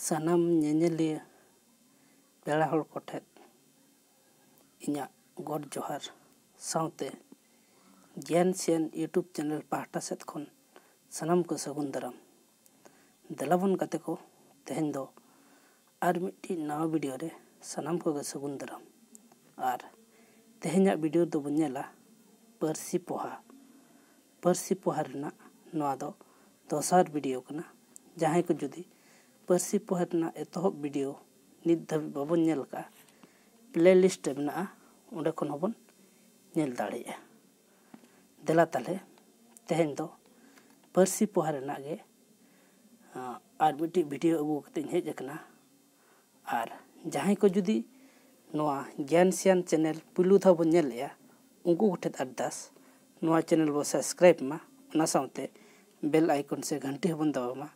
ᱥᱟᱱᱟᱢ ᱧᱮᱧᱮᱞᱤᱭᱟᱹ ᱯᱮᱲᱟ ᱦᱚᱲ ᱠᱚᱴᱷᱮᱱ ᱤᱧᱟᱹᱜ ᱜᱚᱰ ᱡᱚᱦᱟᱨ ᱥᱟᱶᱛᱮ ᱜᱮᱭᱟᱱ ᱥᱮᱱ ᱤᱭᱩᱴᱩᱵᱽ ᱪᱮᱱᱮᱞ ᱯᱟᱦᱴᱟ ᱥᱮᱫ ᱠᱷᱚᱱ ᱥᱟᱱᱟᱢ ᱠᱚ ᱥᱟᱹᱜᱩᱱ ᱫᱟᱨᱟᱢ ᱫᱮᱞᱟᱵᱚᱱ ᱜᱟᱛᱮ ᱠᱚ ᱛᱮᱦᱮᱧ ᱫᱚ ᱟᱨ ᱢᱤᱫᱴᱤᱡ ᱱᱟᱣᱟ ᱵᱷᱤᱰᱤᱭᱳ ᱨᱮ ᱥᱟᱱᱟᱢ ᱠᱚᱜᱮ ᱥᱟᱹᱜᱩᱱ ᱫᱟᱨᱟᱢ ᱟᱨ ᱛᱮᱦᱮᱧᱟᱜ ᱵᱷᱤᱰᱤᱭᱳ ᱫᱚᱵᱚᱱ ᱧᱮᱞᱟ ᱯᱟᱹᱨᱥᱤ ᱯᱚᱦᱟ ᱨᱮᱱᱟᱜ ᱱᱚᱣᱟ ᱫᱚ ᱫᱚᱥᱟᱨ ᱵᱷᱤᱰᱤᱭᱳ ᱠᱟᱱᱟ। ᱡᱟᱦᱟᱸᱭ ᱠᱚ ᱡᱩᱫᱤ ᱯᱟᱹᱨᱥᱤ ᱯᱚᱦᱟ ᱨᱮᱱᱟᱜ ᱮᱛᱚᱦᱚᱵ ᱵᱷᱤᱰᱤᱭᱳ ᱱᱤᱛ ᱫᱷᱟᱹᱵᱤᱡ ᱵᱟᱵᱚᱱ ᱧᱮᱞ ᱠᱟᱜᱼᱟ, ᱯᱞᱮ ᱞᱤᱥᱴ ᱨᱮ ᱢᱮᱱᱟᱜᱼᱟ, ᱚᱸᱰᱮ ᱠᱷᱚᱱ ᱦᱚᱸᱵᱚᱱ ᱧᱮᱞ ᱫᱟᱲᱮᱭᱟᱜᱼᱟ। ᱫᱮᱞᱟ ᱛᱟᱦᱞᱮ ᱛᱮᱦᱮᱧ ᱫᱚ ᱯᱟᱹᱨᱥᱤ ᱯᱚᱦᱟ ᱨᱮᱱᱟᱜ ᱜᱮ ᱟᱨ ᱢᱤᱫᱴᱤᱡ ᱵᱷᱤᱰᱤᱭᱳ ᱟᱹᱜᱩ ᱠᱟᱛᱮ ᱤᱧ ᱦᱮᱡ ᱟᱠᱟᱱᱟ। ᱟর ᱡᱟᱦᱟᱸᱭ ᱠᱚ ᱡᱩᱫᱤ ᱱᱚᱣᱟ ᱜᱮᱭᱟᱱ ᱥᱮᱭᱟᱱ ᱪᱮᱱᱮᱞ ᱯᱩᱭᱞᱩ ᱫᱷᱟᱣ ᱵᱚᱱ ᱧᱮᱞᱮᱜᱼᱟ, ᱩᱱᱠᱩ ᱠᱚᱴᱷᱮᱱ ᱟᱨᱫᱟᱥ ᱱᱚᱣᱟ ᱪᱮᱱᱮᱞ ᱵᱚ ᱥᱟᱵᱥᱠᱨᱟᱭᱤᱵ ᱢᱟ, ᱚᱱᱟ ᱥᱟᱶᱛᱮ ᱵᱮᱞ ᱟᱭᱠᱚᱱ ᱥᱮ ᱜᱷᱟᱱᱴᱤ ᱦᱚᱸᱵᱚᱱ ᱫᱟᱵᱟ ᱢᱟ।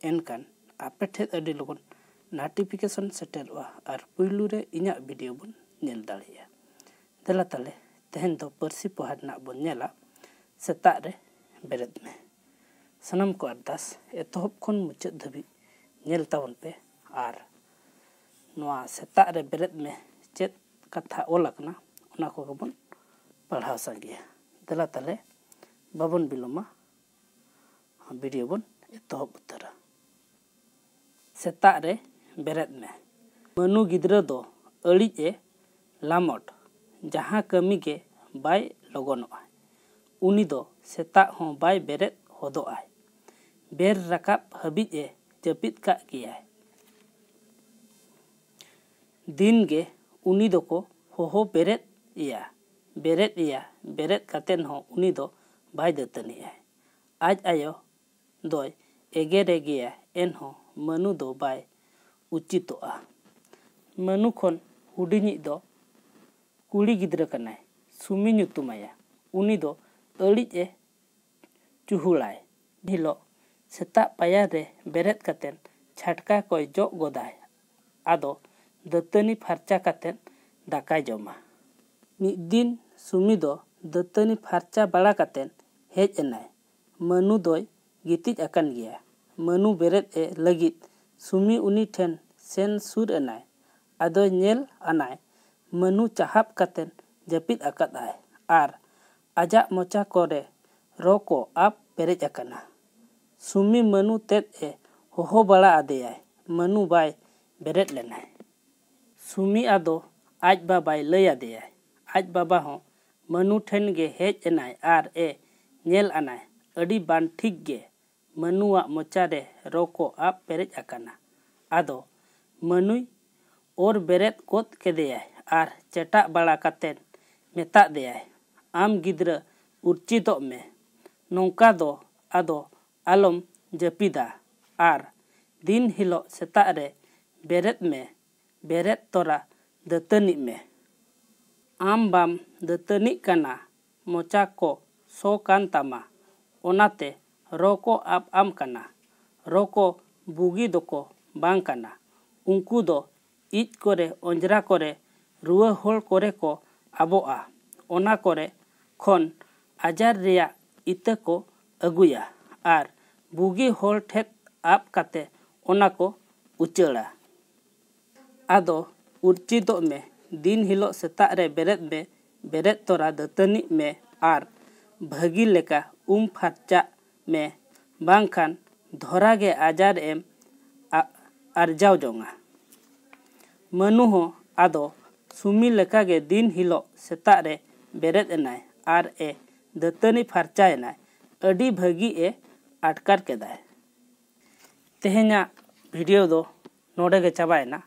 ᱮᱱᱠᱷᱟᱱ ᱟᱯᱮ ᱴᱷᱮᱱ ᱟᱹᱰᱤ ᱞᱚᱜᱚᱱ ᱱᱳᱴᱤᱯᱷᱤᱠᱮᱥᱚᱱ ᱥᱮᱴᱮᱨᱚᱜᱼᱟ ᱟᱨ ᱯᱩᱭᱞᱩ ᱨᱮ ᱤᱧᱟᱹᱜ ᱵᱷᱤᱰᱤᱭᱳ ᱵᱚᱱ ᱧᱮᱞ ᱫᱟᱲᱮᱭᱟᱜᱼᱟ। ᱫᱮᱞᱟ ᱛᱟᱦᱞᱮ ᱛᱮᱦᱮᱧ ᱫᱚ ᱯᱟᱹᱨᱥᱤ ᱯᱚᱦᱟ ᱨᱮᱱᱟᱜ ᱵᱚᱱ ᱧᱮᱞᱟ ᱥᱮᱛᱟᱜ ᱨᱮ ᱵᱮᱨᱮᱫ ᱢᱮ। ᱥᱟᱱᱟᱢ ᱠᱚ ᱟᱨᱫᱟᱥ ᱮᱛᱚᱦᱚᱵ ᱠᱷᱚᱱ ᱢᱩᱪᱟᱹᱫ ᱫᱷᱟᱹᱵᱤᱡ ᱧᱮᱞ ᱛᱟᱵᱚᱱ ᱯᱮ ᱟᱨ ᱱᱚᱣᱟ ᱥᱮᱛᱟᱜ ᱨᱮ ᱵᱮᱨᱮᱫ ᱢᱮ ᱪᱮᱫ ᱠᱟᱛᱷᱟ ᱚᱞ ᱟᱠᱟᱱᱟ ᱚᱱᱟ ᱠᱚᱜᱮ ᱵᱚᱱ ᱯᱟᱲᱦᱟᱣ ᱥᱟᱸᱜᱮᱭᱟ। ᱫᱮᱞᱟ ᱛᱟᱦᱞᱮ ᱵᱟᱵᱚᱱ ᱵᱤᱞᱚᱢᱟ, ᱵᱷᱤᱰᱤᱭᱳ ᱵᱚᱱ ᱮᱛᱚᱦᱚᱵ ᱩᱛᱟᱹᱨᱟ। ᱥᱮᱛᱟᱜ ᱨᱮ ᱵᱮᱨᱮᱫ ᱢᱮ। ᱢᱟᱹᱱᱩ ᱜᱤᱫᱽᱨᱟᱹ ᱫᱚ ᱟᱹᱲᱤᱡ ᱮ ᱞᱟᱢᱚᱴ, ᱡᱟᱦᱟᱸ ᱠᱟᱹᱢᱤ ᱜᱮ ᱵᱟᱭ ᱞᱚᱜᱚᱱᱚᱜᱼᱟ। ᱩᱱᱤ ᱫᱚ ᱥᱮᱛᱟᱜ ᱦᱚᱸ ᱵᱟᱭ ᱵᱮᱨᱮᱫ ᱦᱚᱫᱚᱜᱼᱟᱭ, ᱵᱮᱨ ᱨᱟᱠᱟᱵ ᱦᱟᱹᱵᱤᱡ ᱮ ᱡᱟᱹᱯᱤᱫ ᱠᱟᱜ ᱜᱮᱭᱟᱭ। ᱫᱤᱱ ᱜᱮ ᱩᱱᱤ ᱫᱚᱠᱚ ᱦᱚᱦᱚ ᱵᱮᱨᱮᱫ ᱮᱭᱟ, ᱵᱮᱨᱮᱫ ᱠᱟᱛᱮᱫ ᱦᱚᱸ ᱩᱱᱤ ᱫᱚ ᱵᱟᱭ ᱫᱟᱹᱛᱟᱹᱱᱤᱜᱼᱟᱭ। ᱟᱡ ᱟᱭᱳ ᱫᱚᱭ ᱮᱜᱮᱨᱮ ᱜᱮᱭᱟ, ᱮᱱᱦᱚᱸ ᱢᱟᱹᱱᱩ ᱫᱚ ᱵᱟᱭ ᱩᱪᱤᱛᱚᱜᱼᱟ। ᱢᱟᱹᱱᱩ ᱠᱷᱚᱱ ᱦᱩᱰᱤᱧᱤᱡ ᱫᱚ ᱠᱩᱲᱤ ᱜᱤᱫᱽᱨᱟᱹ ᱠᱟᱱᱟᱭ, ᱥᱩᱢᱤ ᱧᱩᱛᱩᱢᱟᱭᱟ। ᱩᱱᱤ ᱫᱚ ᱟᱹᱲᱤᱡ ᱮ ᱪᱩᱦᱩᱲᱟᱭ। ᱦᱤᱞᱳᱜ ᱥᱮᱛᱟᱜ ᱯᱟᱭᱟᱨ ᱨᱮ ᱵᱮᱨᱮᱫ ᱠᱟᱛᱮᱫ ᱪᱷᱟᱴᱠᱟ ᱠᱚᱭ ᱡᱚᱜ ᱜᱚᱫᱟᱭ, ᱟᱫᱚ ᱫᱟᱹᱛᱟᱹᱱᱤ ᱯᱷᱟᱨᱪᱟ ᱠᱟᱛᱮᱫ ᱫᱟᱠᱟᱭ ᱡᱚᱢᱟ। ᱢᱤᱫ ᱫᱤᱱ ᱥᱩᱢᱤ ᱫᱚ ᱫᱟᱹᱛᱟᱹᱱᱤ ᱯᱷᱟᱨᱪᱟ ᱵᱟᱲᱟ ᱠᱟᱛᱮᱫ ᱦᱮᱡ ᱮᱱᱟᱭ। ᱢᱟᱹᱱᱩ ᱫᱚᱭ ᱜᱤᱛᱤᱡ ᱟᱠᱟᱱ ᱜᱮᱭᱟ। ᱢᱟᱹᱱᱩ ᱵᱮᱨᱮᱫ ᱮ ᱞᱟᱹᱜᱤᱫ ᱥᱩᱢᱤ ᱩᱱᱤ ᱴᱷᱮᱱ ᱥᱮᱱ ᱥᱩᱨ ᱮᱱᱟᱭ। ᱟᱫᱚᱭ ᱧᱮᱞ ᱟᱱᱟᱭ ᱢᱟᱹᱱᱩ ᱪᱟᱦᱟᱵ ᱠᱟᱛᱮᱫ ᱡᱟᱹᱯᱤᱫ ᱟᱠᱟᱫᱼᱟᱭ ᱟᱨ ᱟᱡᱟᱜ ᱢᱚᱪᱟ ᱠᱚᱨᱮ ᱨᱚ ᱠᱚ ᱟᱵ ᱯᱮᱨᱮᱡ ᱟᱠᱟᱱᱟ। ᱥᱩᱢᱤ ᱢᱟᱹᱱᱩ ᱛᱮᱫ ᱮ ᱦᱚᱦᱚ ᱵᱟᱲᱟ ᱟᱫᱮᱭᱟᱭ, ᱢᱟᱹᱱᱩ ᱵᱟᱭ ᱵᱮᱨᱮᱫ ᱞᱮᱱᱟᱭ। ᱥᱩᱢᱤ ᱟᱫᱚ ᱟᱡ ᱵᱟᱵᱟᱭ ᱞᱟᱹᱭ ᱟᱫᱮᱭᱟᱭ। ᱟᱡ ᱵᱟᱵᱟ ᱦᱚᱸ ᱢᱟᱹᱱᱩ ᱴᱷᱮᱱ ᱜᱮ ᱦᱮᱡ ᱮᱱᱟᱭ ᱟᱨ ᱧᱮᱞ ᱟᱱᱟᱭ ᱟᱹᱰᱤ ᱵᱟᱝ ᱴᱷᱤᱠ ᱜᱮ ᱢᱟᱹᱱᱩᱣᱟᱜ ᱢᱚᱪᱟ ᱨᱮ ᱨᱚ ᱠᱚ ᱟᱵ ᱯᱮᱨᱮᱡ ᱟᱠᱟᱱᱟ। ᱟᱫᱚ ᱢᱟᱹᱱᱩᱭ ᱚᱨ ᱵᱮᱨᱮᱫ ᱜᱚᱫ ᱠᱮᱫᱮᱭᱟᱭ ᱟᱨ ᱪᱮᱴᱟᱜ ᱵᱟᱲᱟ ᱠᱟᱛᱮᱫ ᱢᱮᱛᱟ ᱫᱮᱭᱟᱭ, ᱟᱢ ᱜᱤᱫᱽᱨᱟᱹ ᱩᱨᱪᱤᱛᱚᱜ ᱢᱮ, ᱱᱚᱝᱠᱟ ᱫᱚ ᱟᱫᱚ ᱟᱞᱚᱢ ᱡᱟᱹᱯᱤᱫᱟ ᱟᱨ ᱫᱤᱱ ᱦᱤᱞᱳᱜ ᱥᱮᱛᱟᱜ ᱨᱮ ᱵᱮᱨᱮᱫ ᱢᱮ, ᱵᱮᱨᱮᱫ ᱛᱚᱨᱟ ᱫᱟᱹᱛᱟᱹᱱᱤᱜ ᱢᱮ। ᱟᱢ ᱵᱟᱢ ᱫᱟᱹᱛᱟᱹᱱᱤᱜ ᱠᱟᱱᱟ, ᱢᱚᱪᱟ ᱠᱚ ᱥᱚ ᱠᱟᱱ ᱛᱟᱢᱟ, ᱚᱱᱟᱛᱮ ᱨᱚ ᱠᱚ ᱟᱵ ᱟᱢ ᱠᱟᱱᱟ। ᱨᱚ ᱠᱚ ᱵᱩᱜᱤ ᱫᱚᱠᱚ ᱵᱟᱝ ᱠᱟᱱᱟ, ᱩᱱᱠᱩ ᱫᱚ ᱤᱡ ᱠᱚᱨᱮ, ᱚᱸᱡᱽᱨᱟ ᱠᱚᱨᱮ, ᱨᱩᱣᱟᱹ ᱦᱚᱲ ᱠᱚᱨᱮ ᱠᱚ ᱟᱵᱚᱜᱼᱟ। ᱚᱱᱟ ᱠᱚᱨᱮ ᱠᱷᱚᱱ ᱟᱡᱟᱨ ᱨᱮᱭᱟᱜ ᱤᱛᱟᱹ ᱠᱚ ᱟᱹᱜᱩᱭᱟ ᱟᱨ ᱵᱩᱜᱤ ᱦᱚᱲ ᱴᱷᱮᱱ ᱟᱵ ᱠᱟᱛᱮ ᱚᱱᱟ ᱠᱚ ᱩᱪᱟᱹᱲᱟ। ᱟᱫᱚ ᱩᱨᱪᱤᱛᱚᱜ ᱢᱮ, ᱫᱤᱱ ᱦᱤᱞᱳᱜ ᱥᱮᱛᱟᱜ ᱨᱮ ᱵᱮᱨᱮᱫ ᱢᱮ, ᱵᱮᱨᱮᱫ ᱛᱚᱨᱟ ᱫᱟᱹᱛᱟᱹᱱᱤᱜ ᱢᱮ ᱟᱨ ᱵᱷᱟᱹᱜᱤ ᱞᱮᱠᱟ ᱯᱷᱟᱨᱪᱟᱜ ᱢᱮ, ᱵᱟᱝᱠᱷᱟᱱ ᱫᱷᱚᱨᱟ ᱜᱮ ᱟᱡᱟᱨ ᱮᱢ ᱟᱨᱡᱟᱣ ᱡᱚᱝᱟ। ᱢᱟᱹᱱᱩ ᱦᱚᱸ ᱟᱫᱚ ᱥᱩᱢᱤ ᱞᱮᱠᱟᱜᱮ ᱫᱤᱱ ᱦᱤᱞᱳᱜ ᱥᱮᱛᱟᱜ ᱨᱮ ᱵᱮᱨᱮᱫ ᱮᱱᱟᱭ ᱟᱨ ᱫᱟᱹᱛᱟᱹᱱᱤ ᱯᱷᱟᱨᱪᱟᱭᱮᱱᱟᱭ। ᱟᱹᱰි ᱵᱷᱟᱹᱜᱤ ᱟᱴᱠᱟᱨ ᱠᱮᱫᱟᱭ। ᱛᱮᱦᱮᱧᱟᱜ ᱵᱷᱤᱰᱤᱭᱳ ᱫᱚ ᱱᱚᱰᱮ ᱜᱮ ᱪᱟᱵᱟᱭᱮᱱᱟ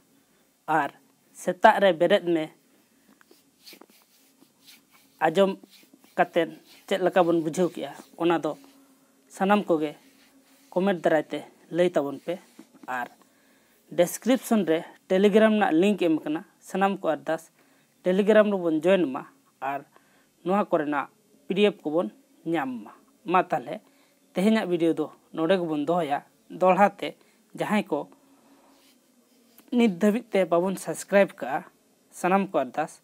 ᱟᱨ ᱥᱮᱛᱟᱜ ᱨᱮ ᱵᱮᱨᱮᱫ ᱢᱮ ᱟᱸᱡᱚᱢ ᱠᱟᱛᱮᱫ ᱪᱮᱫ ᱞᱮᱠᱟ ᱵᱚᱱ ᱵᱩᱡᱷᱟᱹᱣ ᱠᱮᱜᱼᱟ, ᱚᱱᱟ ᱫᱚ ᱥᱟᱱᱟᱢ ᱠᱚᱜᱮ ᱠᱚᱢᱮᱱᱴ ᱫᱟᱨᱟᱭ te ᱞᱟᱹᱭ ᱛᱟᱵᱚᱱ ᱯᱮ ᱟᱨ ᱰᱮᱥᱠᱨᱤᱯᱥᱚᱱ ᱨᱮ ᱴᱮᱞᱤᱜᱨᱟᱢ ᱨᱮᱱᱟᱜ ᱞᱤᱝᱠ ᱮᱢ ᱟᱠᱟᱱᱟ। ᱥᱟᱱᱟᱢ ᱠᱚ ᱟᱨᱫᱟᱥ ᱴᱮᱞᱤᱜᱨᱟᱢ ᱨᱮᱵᱚᱱ ᱡᱚᱭᱮᱱ ᱢᱟ ᱟᱨ ᱱᱚᱣᱟ ᱠᱚᱨᱮᱱᱟᱜ PDF ᱠᱚᱵᱚᱱ ᱧᱟᱢ ᱢᱟ। ᱢᱟ ᱛᱟᱦᱞᱮ ᱛᱮᱦᱮᱧᱟᱜ ᱵᱷᱤᱰᱤᱭᱳ ᱫᱚ ᱱᱚᱰᱮ ᱜᱮᱵᱚᱱ ᱫᱚᱦᱚᱭᱟ। ᱫᱚᱦᱲᱟ ᱛᱮ ᱡᱟᱦᱟᱸᱭ ᱠᱚ ᱱᱤᱛ ᱫᱷᱟᱹᱵᱤᱡ te ᱵᱟᱵᱚᱱ ᱥᱟᱵᱥᱠᱨᱟᱭᱤᱵ ᱠᱟᱜᱼᱟ, ᱥᱟᱱᱟᱢ ᱠᱚ ᱟᱨᱫᱟᱥ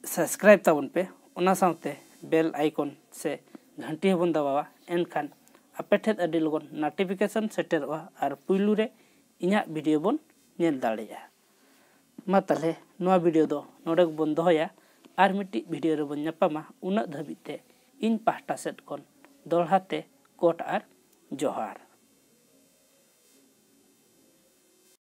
ᱥᱟᱵᱥᱠᱨᱟᱭᱤᱵ ᱛᱟᱵᱚᱱ ᱯᱮ, ᱚᱱᱟ ᱥᱟᱶᱛᱮ ᱵᱮᱞ ᱟᱭᱠᱚᱱ ᱥᱮ ᱜᱷᱟᱱᱴᱤ ᱦᱚᱸᱵᱚᱱ ᱫᱟᱵᱟᱣᱟ। ᱮᱱᱠᱷᱟᱱ ᱟᱯᱮ ᱴᱷᱮᱱ ᱟᱹᱰᱤ ᱞᱚᱜᱚᱱ ᱱᱳᱴᱤᱯᱷᱤᱠᱮᱥᱚᱱ ᱥᱮᱴᱮᱨᱚᱜᱼᱟ ᱟᱨ ᱯᱩᱭᱞᱩ ᱨᱮ इᱧाᱹᱜ ᱵᱷᱤᱰᱤᱭᱳ ᱵᱚᱱ ᱧᱮᱞ ᱫᱟᱲᱮᱭᱟᱜᱼᱟ। मा ताले नोआ वीडियो दो नोडे बन दोहया आर मिट्टी वीडियो रे बन ᱧᱟᱯᱟᱢᱟ उना धाबिते इन पाहटा सेट कोन दोलहाते कोट आर जोहार।